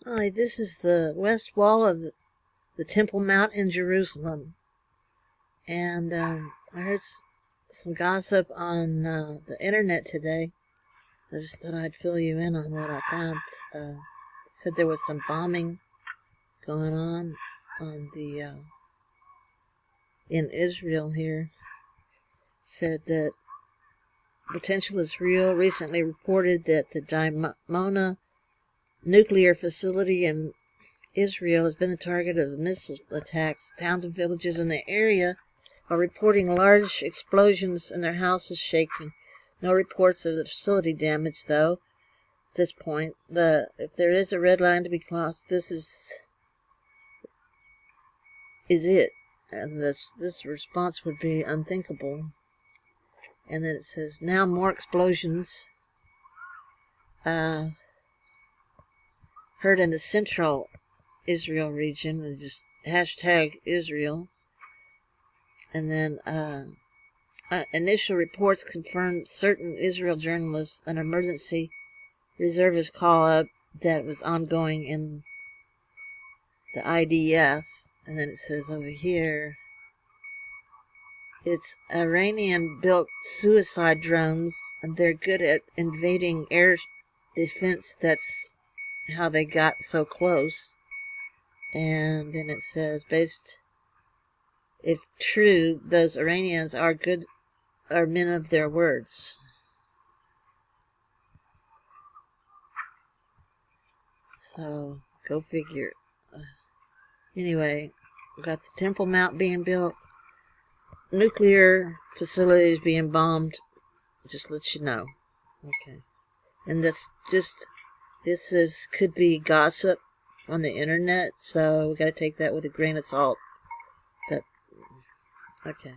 Hi, this is the west wall of the Temple Mount in Jerusalem. And I heard some gossip on the internet today. I just thought I'd fill you in on what I found. Said there was some bombing going on the in Israel here. Said that potential is real. Recently reported that the DIMONA Nuclear Facility in Israel has been the target of missile attacks. Towns and villages in the area are reporting large explosions and their houses shaking. No reports of the facility damage, though. At this point, if there is a red line to be crossed, this is it. And this response would be unthinkable. And then it says, now more explosions heard in the central Israel region, just hashtag Israel. And then initial reports confirmed certain Israel journalists an emergency reservist call-up that was ongoing in the IDF. And then it says over here, it's Iranian-built suicide drones, and they're good at invading air defense. That's how they got so close. And then it says, if true, those Iranians are men of their words. So, go figure. Anyway, we've got the Temple Mount being built, nuclear facilities being bombed. Just let you know. Okay. And this could be gossip on the internet, so we got to take that with a grain of salt. But okay.